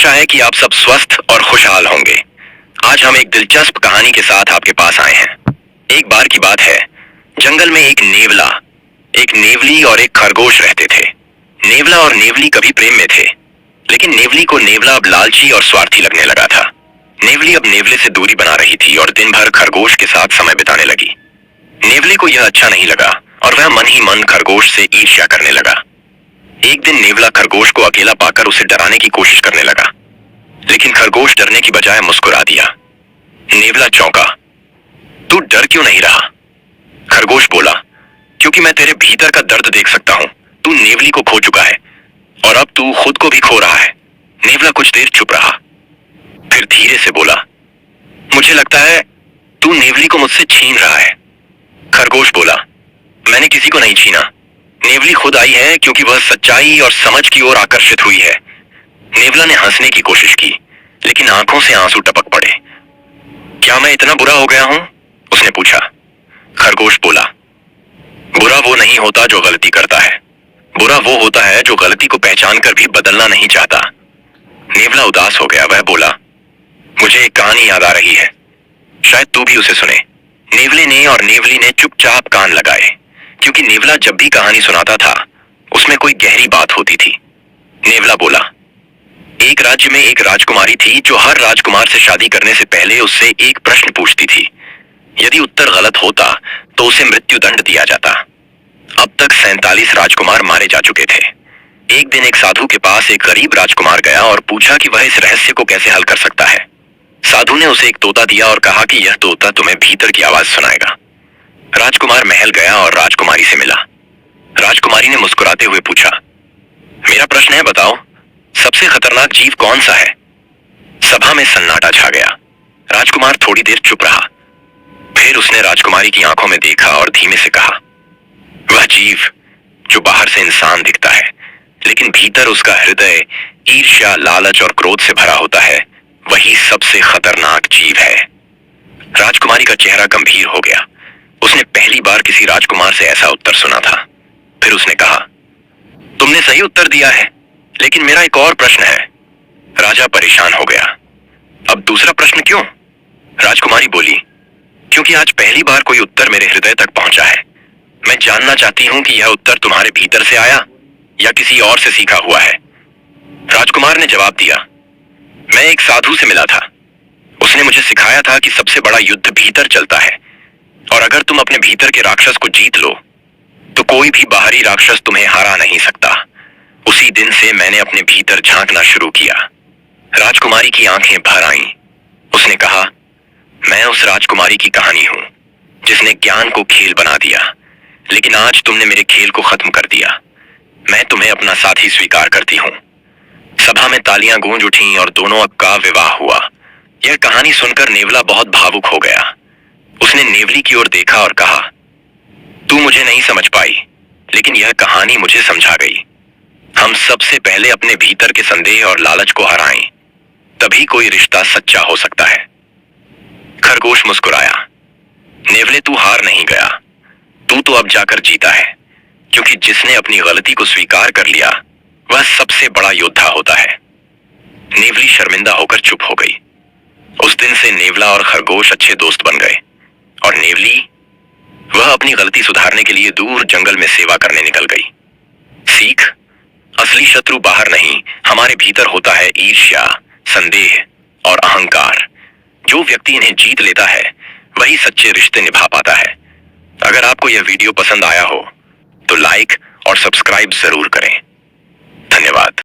आशा है कि आप सब स्वस्थ और खुशहाल होंगे। आज हम एक दिलचस्प कहानी के साथ आपके पास आए हैं। एक बार की बात है, जंगल में एक नेवली और एक खरगोश रहते थे। नेवला और नेवली कभी प्रेम में थे, लेकिन नेवली को नेवला अब लालची और स्वार्थी लगने लगा था। नेवली अब नेवले से दूरी बना रही थी और दिन भर खरगोश के साथ समय बिताने लगी। नेवले को यह अच्छा नहीं लगा और वह मन ही मन खरगोश से ईर्ष्या करने लगा। एक दिन नेवला खरगोश को अकेला पाकर उसे डराने की कोशिश करने लगा, लेकिन खरगोश डरने की बजाय मुस्कुरा दिया। नेवला चौंका। तू डर क्यों नहीं रहा? खरगोश बोला, क्योंकि मैं तेरे भीतर का दर्द देख सकता हूं। तू नेवली को खो चुका है और अब तू खुद को भी खो रहा है। नेवला कुछ देर चुप रहा, फिर धीरे से बोला, मुझे लगता है तू नेवली को मुझसे छीन रहा है। खरगोश बोला, मैंने किसी को नहीं छीना। नेवली खुद आई है क्योंकि वह सच्चाई और समझ की ओर आकर्षित हुई है। नेवला ने हंसने की कोशिश की, लेकिन आंखों से आंसू टपक पड़े। क्या मैं इतना बुरा हो गया हूं? उसने पूछा। खरगोश बोला, बुरा वो नहीं होता जो गलती करता है, बुरा वो होता है जो गलती को पहचान कर भी बदलना नहीं चाहता। नेवला उदास हो गया। वह बोला, मुझे एक कहानी याद आ रही है, शायद तू भी उसे सुने। नेवले ने और नेवली ने चुपचाप कान लगाए, क्योंकि नेवला जब भी कहानी सुनाता था उसमें कोई गहरी बात होती थी। नेवला बोला, एक राज्य में एक राजकुमारी थी जो हर राजकुमार से शादी करने से पहले उससे एक प्रश्न पूछती थी। यदि उत्तर गलत होता तो उसे मृत्यु दंड दिया जाता। अब तक 47 राजकुमार मारे जा चुके थे। एक दिन एक साधु के पास एक गरीब राजकुमार गया और पूछा कि वह इस रहस्य को कैसे हल कर सकता है। साधु ने उसे एक तोता दिया और कहा कि यह तोता तुम्हें भीतर की आवाज सुनाएगा। राजकुमार महल गया और राजकुमारी से मिला। राजकुमारी ने मुस्कुराते हुए पूछा, मेरा प्रश्न है, बताओ, सबसे खतरनाक जीव कौन सा है? सभा में सन्नाटा छा गया। राजकुमार थोड़ी देर चुप रहा, फिर उसने राजकुमारी की आंखों में देखा और धीमे से कहा, वह जीव जो बाहर से इंसान दिखता है लेकिन भीतर उसका हृदय ईर्ष्या, लालच और क्रोध से भरा होता है, वही सबसे खतरनाक जीव है। राजकुमारी का चेहरा गंभीर हो गया। उसने पहली बार किसी राजकुमार से ऐसा उत्तर सुना था। फिर उसने कहा, तुमने सही उत्तर दिया है, लेकिन मेरा एक और प्रश्न है। राजा परेशान हो गया। अब दूसरा प्रश्न क्यों? राजकुमारी बोली, क्योंकि आज पहली बार कोई उत्तर मेरे हृदय तक पहुंचा है। मैं जानना चाहती हूं कि यह उत्तर तुम्हारे भीतर से आया या किसी और से सीखा हुआ है। राजकुमार ने जवाब दिया, मैं एक साधु से मिला था। उसने मुझे सिखाया था कि सबसे बड़ा युद्ध भीतर चलता है, और अगर तुम अपने भीतर के राक्षस को जीत लो तो कोई भी बाहरी राक्षस तुम्हें हरा नहीं सकता। उसी दिन से मैंने अपने भीतर झांकना शुरू किया। राजकुमारी की आंखें भर आईं। उसने कहा, मैं उस राजकुमारी की कहानी हूं जिसने ज्ञान को खेल बना दिया, लेकिन आज तुमने मेरे खेल को खत्म कर दिया। मैं तुम्हें अपना साथी स्वीकार करती हूं। सभा में तालियां गूंज उठीं और दोनों का विवाह हुआ। यह कहानी सुनकर नेवला बहुत भावुक हो गया। उसने नेवली की ओर देखा और कहा, तू मुझे नहीं समझ पाई, लेकिन यह कहानी मुझे समझा गई। हम सबसे पहले अपने भीतर के संदेह और लालच को हराएं, तभी कोई रिश्ता सच्चा हो सकता है। खरगोश मुस्कुराया। नेवले, तू हार नहीं गया, तू तो अब जाकर जीता है, क्योंकि जिसने अपनी गलती को स्वीकार कर लिया वह सबसे बड़ा योद्धा होता है। नेवली शर्मिंदा होकर चुप हो गई। उस दिन से नेवला और खरगोश अच्छे दोस्त बन गए, और नेवली, वह अपनी गलती सुधारने के लिए दूर जंगल में सेवा करने निकल गई। सीख, असली शत्रु बाहर नहीं, हमारे भीतर होता है ईर्ष्या, संदेह और अहंकार। जो व्यक्ति इन्हें जीत लेता है वही सच्चे रिश्ते निभा पाता है। अगर आपको यह वीडियो पसंद आया हो तो लाइक और सब्सक्राइब जरूर करें। धन्यवाद।